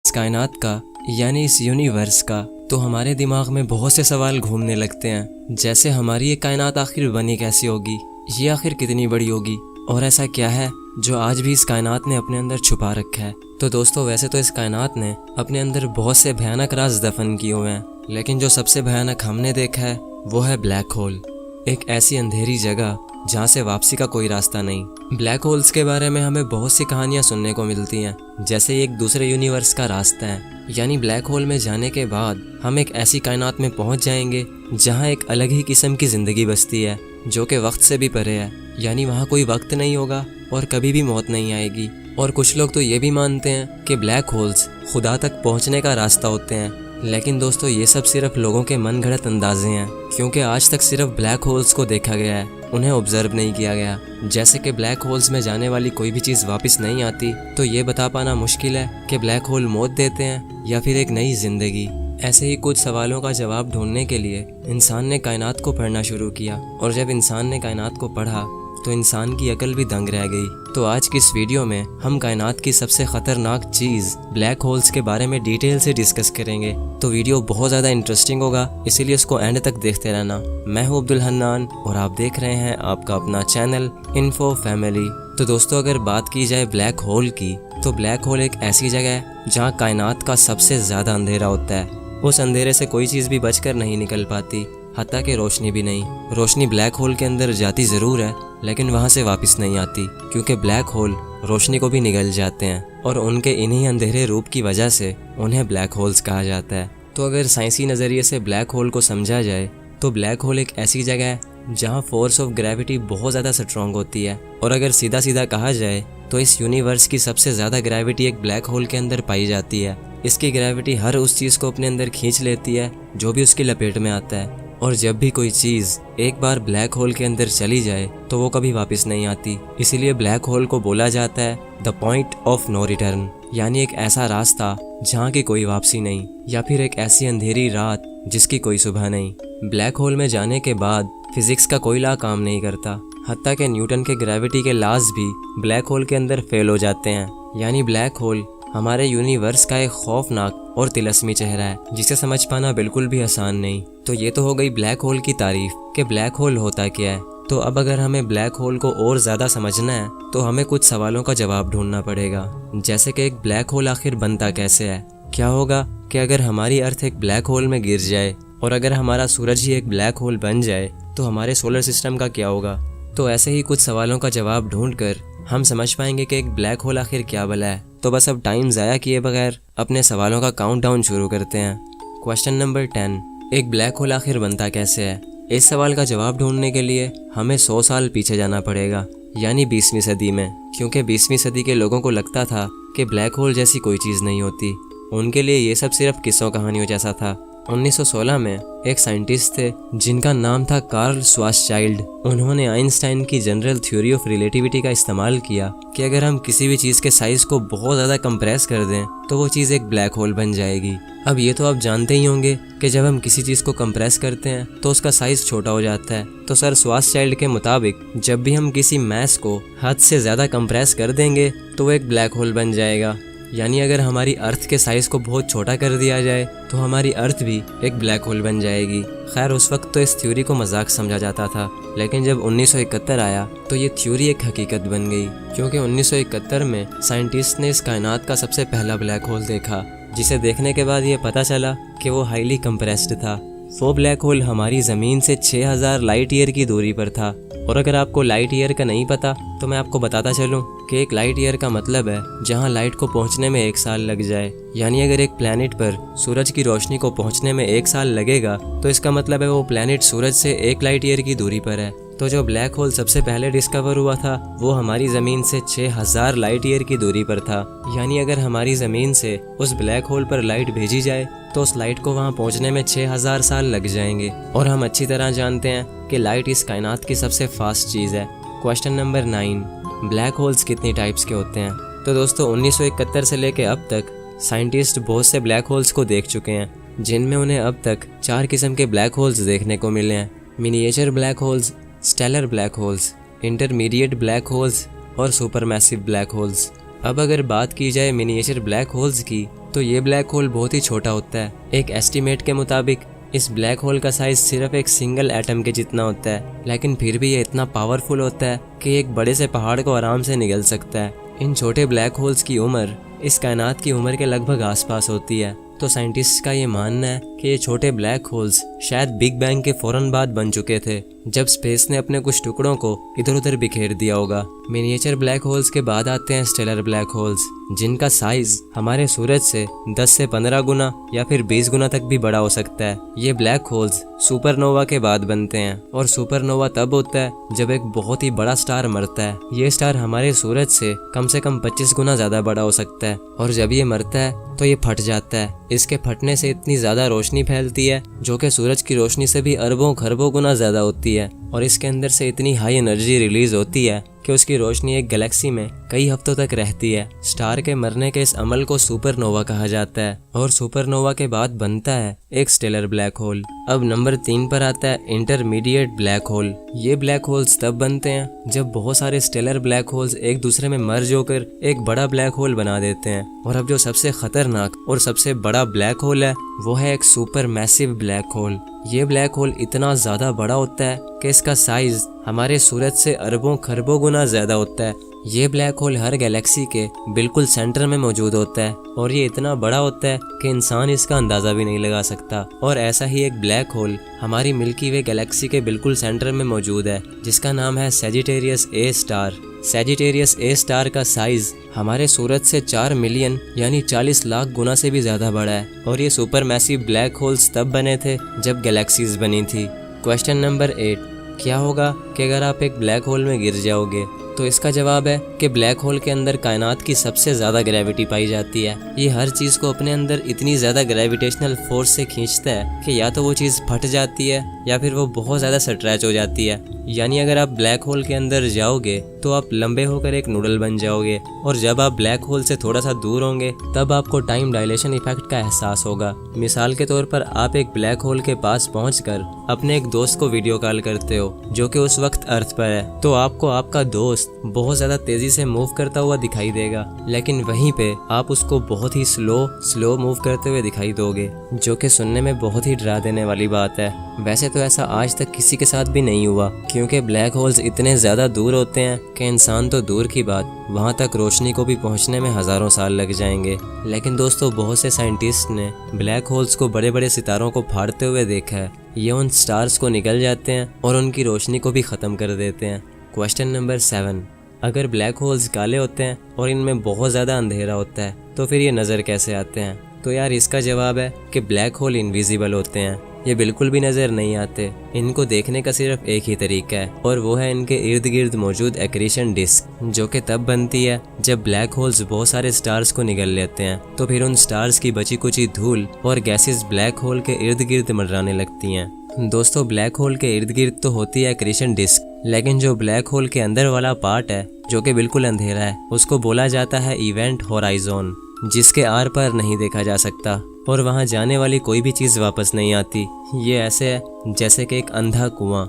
इस कायनात का यानी इस यूनिवर्स का, तो हमारे दिमाग में बहुत से सवाल घूमने लगते हैं। जैसे हमारी ये कायनात आखिर बनी कैसी होगी, ये आखिर कितनी बड़ी होगी, और ऐसा क्या है जो आज भी इस कायनात ने अपने अंदर छुपा रखा है। तो दोस्तों, वैसे तो इस कायनात ने अपने अंदर बहुत से भयानक राज दफन किए हुए हैं, लेकिन जो सबसे भयानक हमने देखा है वो है ब्लैक होल। एक ऐसी अंधेरी जगह जहाँ से वापसी का कोई रास्ता नहीं। ब्लैक होल्स के बारे में हमें बहुत सी कहानियाँ सुनने को मिलती हैं, जैसे एक दूसरे यूनिवर्स का रास्ता है। यानी ब्लैक होल में जाने के बाद हम एक ऐसी कायनात में पहुँच जाएंगे जहाँ एक अलग ही किस्म की ज़िंदगी बसती है, जो कि वक्त से भी परे है। यानी वहाँ कोई वक्त नहीं होगा और कभी भी मौत नहीं आएगी। और कुछ लोग तो ये भी मानते हैं कि ब्लैक होल्स खुदा तक पहुँचने का रास्ता होते हैं। लेकिन दोस्तों, ये सब सिर्फ लोगों के मन गढ़ंत अंदाजे हैं, क्योंकि आज तक सिर्फ ब्लैक होल्स को देखा गया है, उन्हें ऑब्जर्व नहीं किया गया। जैसे कि ब्लैक होल्स में जाने वाली कोई भी चीज़ वापस नहीं आती, तो ये बता पाना मुश्किल है कि ब्लैक होल मौत देते हैं या फिर एक नई जिंदगी। ऐसे ही कुछ सवालों का जवाब ढूंढने के लिए इंसान ने कायनात को पढ़ना शुरू किया, और जब इंसान ने कायनात को पढ़ा तो इंसान की अकल भी दंग रह गई। तो आज की इस वीडियो में हम कायनात की सबसे खतरनाक चीज़ ब्लैक होल्स के बारे में डिटेल से डिस्कस करेंगे। तो वीडियो बहुत ज़्यादा इंटरेस्टिंग होगा, इसीलिए इसको एंड तक देखते रहना। मैं हूँ अब्दुल हन्नान और आप देख रहे हैं आपका अपना चैनल इन्फो फैमिली। तो दोस्तों, अगर बात की जाए ब्लैक होल की, तो ब्लैक होल एक ऐसी जगह है जहाँ कायनात का सबसे ज़्यादा अंधेरा होता है। उस अंधेरे से कोई चीज़ भी बचकर नहीं निकल पाती, हत्ता कि रोशनी भी नहीं। रोशनी ब्लैक होल के अंदर जाती ज़रूर है, लेकिन वहाँ से वापस नहीं आती, क्योंकि ब्लैक होल रोशनी को भी निगल जाते हैं, और उनके इन्हीं अंधेरे रूप की वजह से उन्हें ब्लैक होल्स कहा जाता है। तो अगर साइंसी नज़रिए से ब्लैक होल को समझा जाए, तो ब्लैक होल एक ऐसी जगह है जहाँ फोर्स ऑफ ग्रेविटी बहुत ज़्यादा स्ट्रॉन्ग होती है। और अगर सीधा सीधा कहा जाए तो इस यूनिवर्स की सबसे ज़्यादा ग्रेविटी एक ब्लैक होल के अंदर पाई जाती है। इसकी ग्रेविटी हर उस चीज़ को अपने अंदर खींच लेती है जो भी उसकी लपेट में आता है। और जब भी कोई चीज़ एक बार ब्लैक होल के अंदर चली जाए तो वो कभी वापस नहीं आती। इसीलिए ब्लैक होल को बोला जाता है the point of no return, यानी एक ऐसा रास्ता जहाँ की कोई वापसी नहीं, या फिर एक ऐसी अंधेरी रात जिसकी कोई सुबह नहीं। ब्लैक होल में जाने के बाद फिजिक्स का कोई लॉ काम नहीं करता, हत्ता कि न्यूटन के ग्रेविटी के लॉज भी ब्लैक होल के अंदर फेल हो जाते हैं। यानी ब्लैक होल हमारे यूनिवर्स का एक खौफनाक और तिलस्मी चेहरा है, जिसे समझ पाना बिल्कुल भी आसान नहीं। तो ये तो हो गई ब्लैक होल की तारीफ कि ब्लैक होल होता क्या है। तो अब अगर हमें ब्लैक होल को और ज़्यादा समझना है तो हमें कुछ सवालों का जवाब ढूंढना पड़ेगा, जैसे कि एक ब्लैक होल आखिर बनता कैसे है। क्या होगा कि अगर हमारी अर्थ एक ब्लैक होल में गिर जाए, और अगर हमारा सूरज ही एक ब्लैक होल बन जाए, तो हमारे सोलर सिस्टम का क्या होगा। तो ऐसे ही कुछ सवालों का जवाब ढूंढकर हम समझ पाएंगे कि एक ब्लैक होल आखिर क्या भला है। तो बस अब टाइम ज़ाया किए बगैर अपने सवालों का काउंटडाउन शुरू करते हैं। क्वेश्चन नंबर 10, एक ब्लैक होल आखिर बनता कैसे है। इस सवाल का जवाब ढूंढने के लिए हमें 100 साल पीछे जाना पड़ेगा, यानी 20वीं सदी में, क्योंकि 20वीं सदी के लोगों को लगता था कि ब्लैक होल जैसी कोई चीज़ नहीं होती। उनके लिए ये सब सिर्फ किस्सों कहानियों जैसा था। 1916 में एक साइंटिस्ट थे जिनका नाम था कार्ल श्वार्ज़चाइल्ड। उन्होंने आइंस्टाइन की जनरल थ्योरी ऑफ रिलेटिविटी का इस्तेमाल किया कि अगर हम किसी भी चीज़ के साइज़ को बहुत ज़्यादा कंप्रेस कर दें तो वो चीज़ एक ब्लैक होल बन जाएगी। अब ये तो आप जानते ही होंगे कि जब हम किसी चीज़ को कंप्रेस करते हैं तो उसका साइज़ छोटा हो जाता है। तो सर श्वार्ज़चाइल्ड के मुताबिक जब भी हम किसी मैस को हद से ज़्यादा कंप्रेस कर देंगे तो वो एक ब्लैक होल बन जाएगा। यानी अगर हमारी अर्थ के साइज़ को बहुत छोटा कर दिया जाए तो हमारी अर्थ भी एक ब्लैक होल बन जाएगी। खैर, उस वक्त तो इस थ्योरी को मजाक समझा जाता था, लेकिन जब 1971 आया तो ये थ्योरी एक हकीकत बन गई, क्योंकि 1971 में साइंटिस्ट ने इस कायनात का सबसे पहला ब्लैक होल देखा, जिसे देखने के बाद ये पता चला कि वो हाईली कंप्रेस्ड था। वो ब्लैक होल हमारी ज़मीन से 6000 लाइट ईयर की दूरी पर था। और अगर आपको लाइट ईयर का नहीं पता तो मैं आपको बताता चलूं कि एक लाइट ईयर का मतलब है जहां लाइट को पहुंचने में 1 साल लग जाए। यानी अगर एक प्लैनेट पर सूरज की रोशनी को पहुंचने में 1 साल लगेगा तो इसका मतलब है वो प्लैनेट सूरज से 1 लाइट ईयर की दूरी पर है। तो जो ब्लैक होल सबसे पहले डिस्कवर हुआ था वो हमारी ज़मीन से 6000 लाइट ईयर की दूरी पर था। यानी अगर हमारी ज़मीन से उस ब्लैक होल पर लाइट भेजी जाए तो उस लाइट को वहाँ पहुँचने में 6000 साल लग जाएंगे। और हम अच्छी तरह जानते हैं कि लाइट इस कायनात की सबसे फास्ट चीज़ है। क्वेश्चन नंबर 9, ब्लैक होल्स कितनी टाइप्स के होते हैं। तो दोस्तों, 1971 से लेकर अब तक साइंटिस्ट बहुत से ब्लैक होल्स को देख चुके हैं, जिनमें उन्हें अब तक 4 किस्म के ब्लैक होल्स देखने को मिले हैं। Miniature black holes, stellar black holes, intermediate black holes और सुपरमैसिव ब्लैक होल्स। अब अगर बात की जाए मिनिएचर ब्लैक होल्स की, तो ये ब्लैक होल बहुत ही छोटा होता है। एक एस्टीमेट के मुताबिक इस ब्लैक होल का साइज सिर्फ एक सिंगल एटम के जितना होता है, लेकिन फिर भी ये इतना पावरफुल होता है कि एक बड़े से पहाड़ को आराम से निगल सकता है। इन छोटे ब्लैक होल्स की उम्र इस कायनात की उम्र के लगभग आसपास होती है। तो साइंटिस्ट का ये मानना है कि ये छोटे ब्लैक होल्स शायद बिग बैंग के फौरन बाद बन चुके थे, जब स्पेस ने अपने कुछ टुकड़ों को इधर उधर बिखेर दिया होगा। मिनिएचर ब्लैक होल्स के बाद आते हैं स्टेलर ब्लैक होल्स, जिनका साइज हमारे सूरज से 10 से 15 गुना या फिर 20 गुना तक भी बड़ा हो सकता है। ये ब्लैक होल्स सुपरनोवा के बाद बनते हैं, और सुपरनोवा तब होता है जब एक बहुत ही बड़ा स्टार मरता है। ये स्टार हमारे सूरज से कम 25 गुना ज्यादा बड़ा हो सकता है, और जब ये मरता है तो ये फट जाता है। इसके फटने से इतनी ज्यादा रोशनी फैलती है जो कि सूरज की रोशनी से भी अरबों खरबों गुना ज्यादा होती है, और इसके अंदर से इतनी हाई एनर्जी रिलीज होती है कि उसकी रोशनी एक गैलेक्सी में कई हफ्तों तक रहती है। स्टार के मरने के इस अमल को सुपरनोवा कहा जाता है, और सुपरनोवा के बाद बनता है एक स्टेलर ब्लैक होल। अब नंबर 3 पर आता है इंटरमीडिएट ब्लैक होल। ये ब्लैक होल्स तब बनते हैं जब बहुत सारे स्टेलर ब्लैक होल्स एक दूसरे में मर्ज होकर एक बड़ा ब्लैक होल बना देते हैं। और अब जो सबसे खतरनाक और सबसे बड़ा ब्लैक होल है वो है एक सुपर मैसिव ब्लैक होल। ये ब्लैक होल इतना ज्यादा बड़ा होता है कि इसका साइज हमारे सूरज से अरबों खरबों गुना ज्यादा होता है। ये ब्लैक होल हर गैलेक्सी के बिल्कुल सेंटर में मौजूद होता है, और ये इतना बड़ा होता है कि इंसान इसका अंदाजा भी नहीं लगा सकता। और ऐसा ही एक ब्लैक होल हमारी मिल्की वे गैलेक्सी के बिल्कुल सेंटर में मौजूद है, जिसका नाम है Sagittarius A star. Sagittarius A star का साइज हमारे सूरज से 4 मिलियन यानी 40 लाख गुना से भी ज्यादा बड़ा है, और ये सुपर मैसिव ब्लैक होल्स तब बने थे जब गैलेक्सीज बनी थी। क्वेश्चन नंबर 8, क्या होगा कि अगर आप एक ब्लैक होल में गिर जाओगे? तो इसका जवाब है कि ब्लैक होल के अंदर कायनात की सबसे ज्यादा ग्रेविटी पाई जाती है। ये हर चीज को अपने अंदर इतनी ज्यादा ग्रेविटेशनल फोर्स से खींचता है कि या तो वो चीज फट जाती है या फिर वो बहुत ज्यादा स्ट्रेच हो जाती है। यानी अगर आप ब्लैक होल के अंदर जाओगे तो आप लंबे होकर एक नूडल बन जाओगे, और जब आप ब्लैक होल से थोड़ा सा दूर होंगे तब आपको टाइम डायलेशन इफेक्ट का एहसास होगा। मिसाल के तौर पर आप एक ब्लैक होल के पास पहुंचकर अपने एक दोस्त को वीडियो कॉल करते हो जो कि उस वक्त अर्थ पर है, तो आपको आपका दोस्त बहुत ज्यादा तेजी से मूव करता हुआ दिखाई देगा, लेकिन वहीं पे आप उसको बहुत ही स्लो मूव करते हुए दिखाई दोगे, जो कि सुनने में बहुत ही डरा देने वाली बात है। वैसे तो ऐसा आज तक किसी के साथ भी नहीं हुआ, क्योंकि ब्लैक होल्स इतने ज्यादा दूर होते हैं कि इंसान तो दूर की बात वहां तक रोशनी को भी पहुंचने में हजारों साल लग जाएंगे। लेकिन दोस्तों, बहुत से साइंटिस्ट ने ब्लैक होल्स को बड़े बड़े सितारों को फाड़ते हुए देखा है। ये उन स्टार्स को निगल जाते हैं और उनकी रोशनी को भी खत्म कर देते हैं। क्वेश्चन नंबर 7, अगर ब्लैक होल्स काले होते हैं और इनमें बहुत ज़्यादा अंधेरा होता है तो फिर ये नज़र कैसे आते हैं? तो यार इसका जवाब है कि ब्लैक होल इनविजिबल होते हैं। ये बिल्कुल भी नज़र नहीं आते। इनको देखने का सिर्फ एक ही तरीका है, और वो है इनके इर्द गिर्द मौजूद एक्रीशन डिस्क, जो कि तब बनती है जब ब्लैक होल्स बहुत सारे स्टार्स को निगल लेते हैं, तो फिर उन स्टार्स की बची कुची धूल और गैसेस ब्लैक होल के इर्द गिर्द मंडराने लगती हैं। दोस्तों, ब्लैक होल के इर्द गिर्द तो होती है एक्रीशन डिस्क, लेकिन जो ब्लैक होल के अंदर वाला पार्ट है जो कि बिल्कुल अंधेरा है, उसको बोला जाता है इवेंट होराइजन, जिसके आर पार नहीं देखा जा सकता और वहां जाने वाली कोई भी चीज़ वापस नहीं आती। ये ऐसे है जैसे कि एक अंधा कुआं।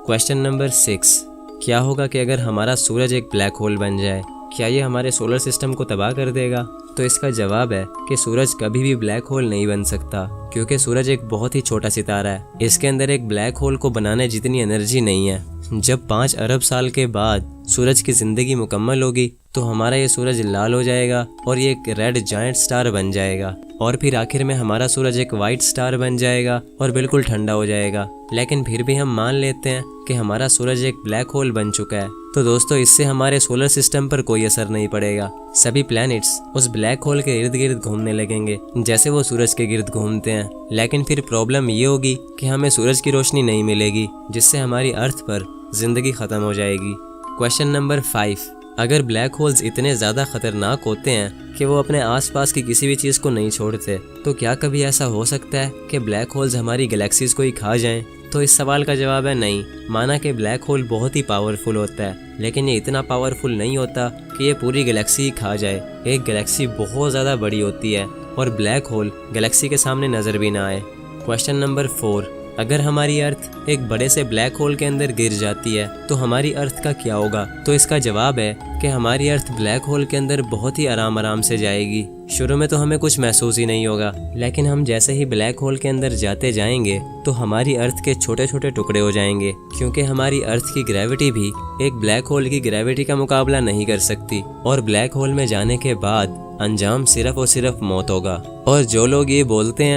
क्वेश्चन नंबर 6, क्या होगा कि अगर हमारा सूरज एक ब्लैक होल बन जाए? क्या ये हमारे सोलर सिस्टम को तबाह कर देगा? तो इसका जवाब है कि सूरज कभी भी ब्लैक होल नहीं बन सकता, क्योंकि सूरज एक बहुत ही छोटा सितारा है। इसके अंदर एक ब्लैक होल को बनाने जितनी एनर्जी नहीं है। जब 5 अरब साल के बाद सूरज की जिंदगी मुकम्मल होगी तो हमारा ये सूरज लाल हो जाएगा और ये एक रेड जायंट स्टार बन जाएगा, और फिर आखिर में हमारा सूरज एक वाइट स्टार बन जाएगा और बिल्कुल ठंडा हो जाएगा। लेकिन फिर भी हम मान लेते हैं कि हमारा सूरज एक ब्लैक होल बन चुका है, तो दोस्तों इससे हमारे सोलर सिस्टम पर कोई असर नहीं पड़ेगा। सभी प्लैनेट्स उस ब्लैक होल के इर्द गिर्द घूमने लगेंगे जैसे वो सूरज के गिर्द घूमते हैं। लेकिन फिर प्रॉब्लम ये होगी कि हमें सूरज की रोशनी नहीं मिलेगी, जिससे हमारी अर्थ पर जिंदगी खत्म हो जाएगी। क्वेश्चन नंबर 5, अगर ब्लैक होल्स इतने ज़्यादा खतरनाक होते हैं कि वो अपने आसपास की किसी भी चीज़ को नहीं छोड़ते, तो क्या कभी ऐसा हो सकता है कि ब्लैक होल्स हमारी गैलेक्सीज को ही खा जाएं? तो इस सवाल का जवाब है नहीं। माना कि ब्लैक होल बहुत ही पावरफुल होता है, लेकिन ये इतना पावरफुल नहीं होता कि ये पूरी गैलेक्सी ही खा जाए। एक गैलेक्सी बहुत ज़्यादा बड़ी होती है और ब्लैक होल गैलेक्सी के सामने नज़र भी ना आए। क्वेश्चन नंबर 4, अगर हमारी अर्थ एक बड़े से ब्लैक होल के अंदर गिर जाती है तो हमारी अर्थ का क्या होगा? तो इसका जवाब है कि हमारी अर्थ ब्लैक होल के अंदर बहुत ही आराम से जाएगी। शुरू में तो हमें कुछ महसूस ही नहीं होगा, लेकिन हम जैसे ही ब्लैक होल के अंदर जाते जाएंगे तो हमारी अर्थ के छोटे छोटे टुकड़े हो जाएंगे, क्योंकि हमारी अर्थ की ग्रेविटी भी एक ब्लैक होल की ग्रेविटी का मुकाबला नहीं कर सकती। और ब्लैक होल में जाने के बाद अंजाम सिर्फ और सिर्फ मौत होगा। और जो लोग ये बोलते हैं